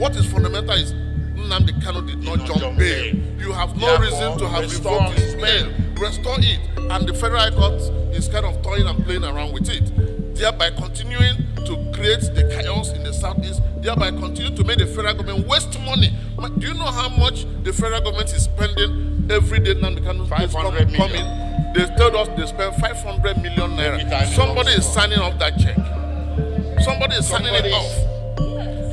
What is fundamental is Nnamdi Kanu did not jump bail. You have no reason to have revoked his bail. Restore it. And the Federal High Court is kind of toying and playing around with it, thereby continuing to create the chaos in the southeast, thereby continue to make the federal government waste money. Do you know how much the federal government is spending every day? Nnamdi Kanu is coming. They told us they spend 500 million naira. Somebody is signing off that check. Somebody is signing it off.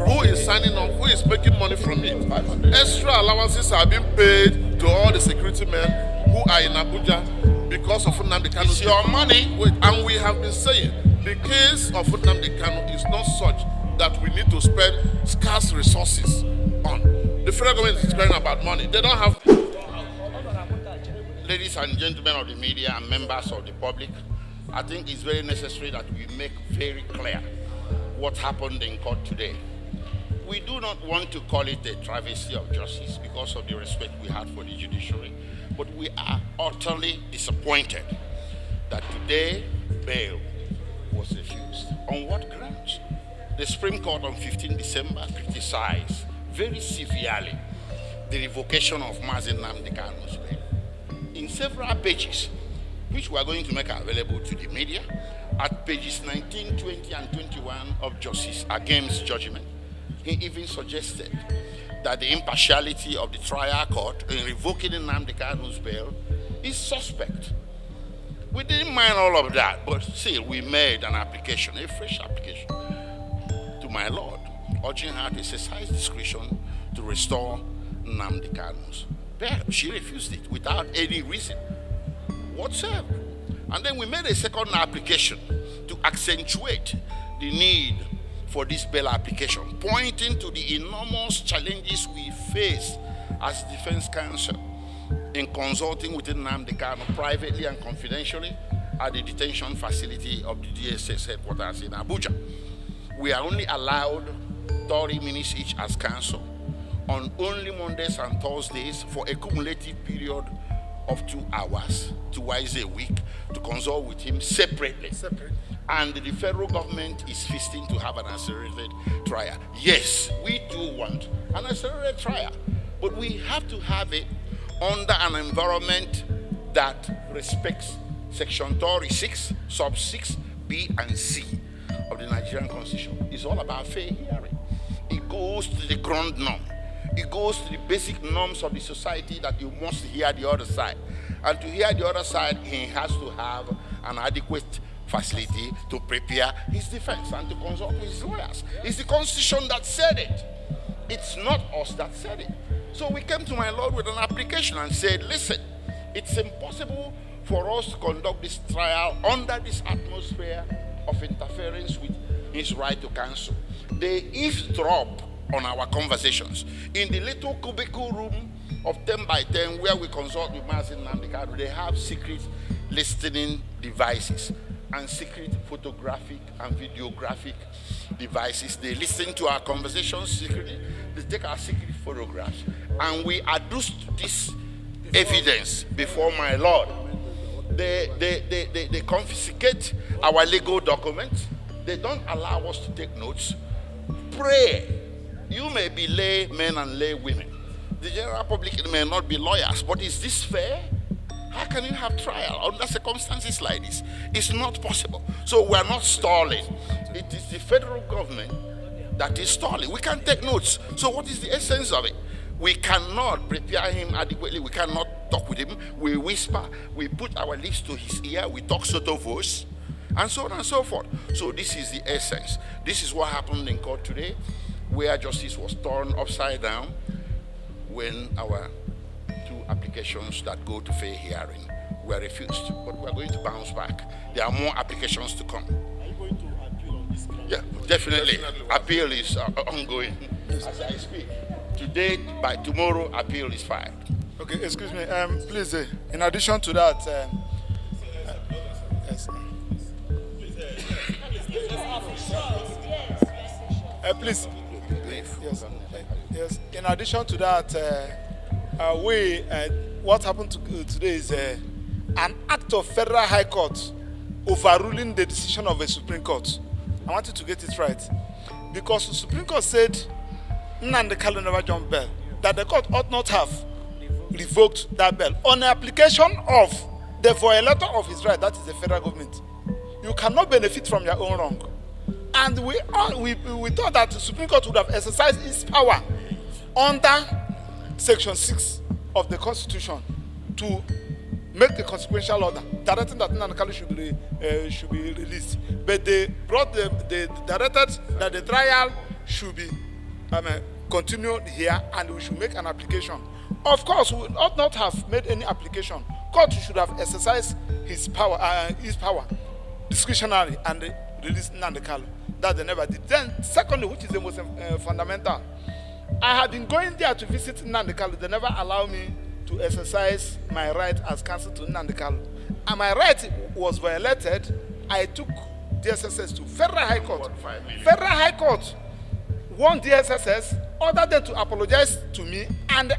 Who is signing off? Who is making money from it? Extra allowances are being paid to all the security men who are in Abuja because of Nnamdi Kanu. It's your money. And we have been saying the case of Nnamdi Kanu is not such that we need to spend scarce resources on. The federal government is crying about money. They don't have. Ladies and gentlemen of the media and members of the public, I think it's very necessary that we make very clear what happened in court today. We do not want to call it a travesty of justice because of the respect we had for the judiciary, but we are utterly disappointed that today bail was refused. On what grounds? The Supreme Court on 15 December criticized very severely the revocation of Nnamdi Kanu's bail. In several pages, which we are going to make available to the media, at pages 19, 20, and 21 of Justice Agem's judgment, he even suggested that the impartiality of the trial court in revoking Nnamdi Kanu's bail is suspect. We didn't mind all of that, but still we made an application, a fresh application, to my Lord, urging her to exercise discretion to restore Nnamdi Kanu's bail. She refused it without any reason whatsoever. And then we made a second application to accentuate the need for this bail application, pointing to the enormous challenges we face as defense counsel in consulting with Nnamdi Kanu privately and confidentially at the detention facility of the DSS headquarters in Abuja. We are only allowed 30 minutes each as counsel on only Mondays and Thursdays for a cumulative period of 2 hours, twice a week, to consult with him separately. And the federal government is feasting to have an accelerated trial. Yes, we do want an accelerated trial, but we have to have it under an environment that respects Section 36, Sub 6, B, and C of the Nigerian Constitution. It's all about fair hearing. It goes to the ground norm. It goes to the basic norms of the society that you must hear the other side. And to hear the other side, he has to have an adequate facility to prepare his defense and to consult with his lawyers. It's the Constitution that said it. It's not us that said it. So we came to my Lord with an application and said, listen, it's impossible for us to conduct this trial under this atmosphere of interference with his right to counsel. They eavesdrop on our conversations. In the little cubicle room of 10 by 10 where we consult with Marcel Nnamdi Kanu, they have secret listening devices and secret photographic and videographic devices. They listen to our conversations secretly. They take our secret photographs. And we adduced this evidence before my Lord. They confiscate our legal documents. They don't allow us to take notes. Pray. You may be lay men and lay women. The general public may not be lawyers, but is this fair? How can you have trial under circumstances like this? It's not possible. So we are not stalling. It is the federal government that is stalling. We can't take notes. So what is the essence of it? We cannot prepare him adequately. We cannot talk with him. We whisper. We put our lips to his ear. We talk sotto voce, and so on and so forth. So this is the essence. This is what happened in court today, where justice was turned upside down when our two applications that go to fair hearing were refused. But we're going to bounce back. There are more applications to come. Are you going to appeal on this ground? Yeah, definitely. Appeal is ongoing as I speak. Today, by tomorrow, appeal is filed. Okay, excuse me. Please, in addition to that, yes. Please. Yes. In addition to that, what happened today is an act of Federal High Court overruling the decision of a Supreme Court. I want you to get it right, because the Supreme Court said Nnamdi Kanu never jumped bail, that the court ought not have revoked that bail on the application of the violator of his right, that is the federal government. You cannot benefit from your own wrong. And we thought that the Supreme Court would have exercised its power under Section 6 of the Constitution to make the consequential order directing that Nnamdi Kanu should be released. But they directed that the trial should be continued here, and we should make an application. Of course, we ought not have made any application. Court should have exercised his power discretionary and released Nnamdi Kanu. That they never did. Then, secondly, which is the most fundamental, I had been going there to visit Nnamdi Kanu. They never allow me to exercise my right as counsel to Nnamdi Kanu. And my right was violated. I took DSSS to Federal High Court. Federal High Court warned DSSS, ordered them to apologize to me, and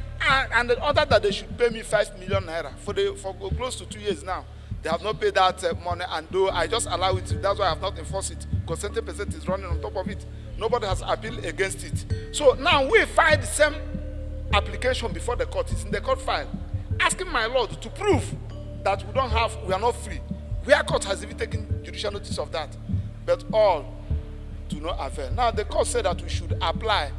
ordered that they should pay me 5 million naira for close to 2 years now. They have not paid that money, and though I just allow it, that's why I have not enforced it, because 70% is running on top of it. Nobody has appealed against it. So now we filed the same application before the court. It's in the court file, asking my lord to prove that we are not free. Where court has even taken judicial notice of that, but all do not avail. Now the court said that we should apply,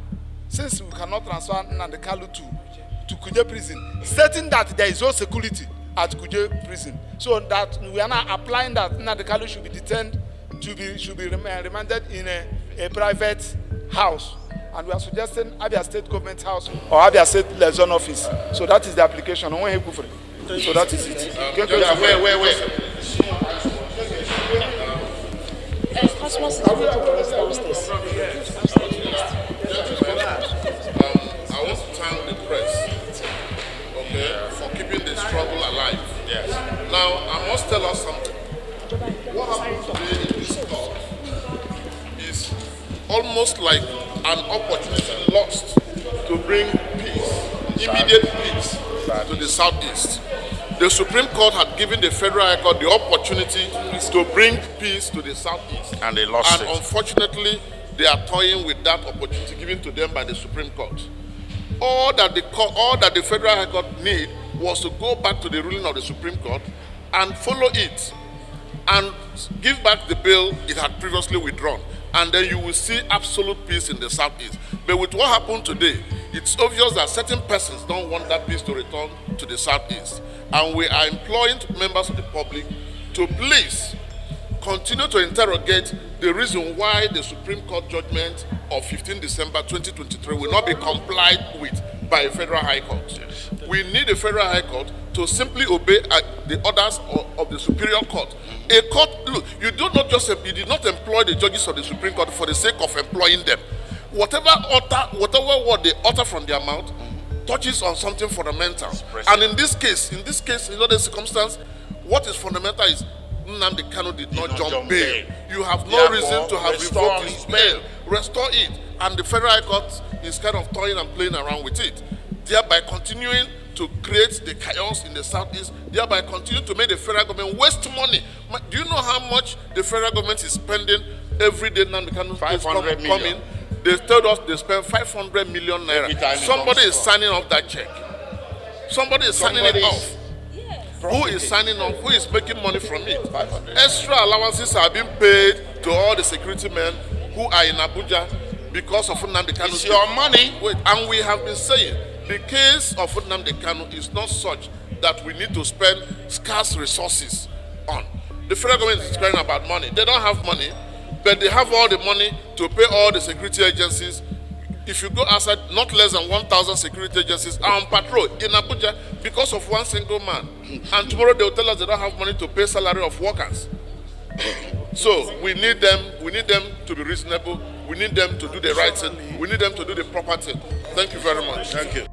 since we cannot transfer Nnamdi Kanu to Kuje prison, stating that there is no security at Kuje prison. So that we are now applying that Nnamdi Kanu should be detained, should be remanded in a private house. And we are suggesting Abia State Government House or Abia State Liaison Office. So that is the application. So that is it. Wait. I want to thank the press, for keeping the struggle alive. Yes. Now, I must tell us something. What happened today in this court is almost like an opportunity lost to bring peace, immediate peace, to the southeast. The Supreme Court had given the Federal High Court the opportunity to bring peace to the southeast. And they lost it. And unfortunately, they are toying with that opportunity given to them by the Supreme Court. All that the Federal High Court need was to go back to the ruling of the Supreme Court and follow it and give back the bill it had previously withdrawn. And then you will see absolute peace in the southeast. But with what happened today, it's obvious that certain persons don't want that peace to return to the southeast. And we are imploring members of the public to please continue to interrogate the reason why the Supreme Court judgment of 15 December 2023 will not be complied with by a Federal High Court. We need a Federal High Court to simply obey the orders of the Superior Court. A court, look, you did not employ the judges of the Supreme Court for the sake of employing them. Whatever word they utter from their mouth touches on something fundamental. And in this case, in other circumstance, what is fundamental is Nnamdi Kanu did not jump bail. You have no reason to have revoked his bail. Restore it. And the Federal High Court is kind of toying and playing around with it, thereby continuing to create the chaos in the southeast, thereby continue to make the federal government waste money. Do you know how much the federal government is spending every day? Nnamdi Kanu 500 million. They told us they spend 500 million naira. Somebody is signing off that check. Somebody is signing it off. Who is signing off? Who is making money from it? Extra allowances are being paid to all the security men who are in Abuja because of Nnamdi Kanu. It's your money. Wait, and we have been saying the case of Nnamdi Kanu is not such that we need to spend scarce resources on. The federal government is crying about money. They don't have money, but they have all the money to pay all the security agencies. If you go outside, not less than 1,000 security agencies are on patrol in Abuja because of one single man. And tomorrow they will tell us they don't have money to pay salary of workers. So we need them to be reasonable. We need them to do the right thing. We need them to do the proper thing. Thank you very much. Thank you.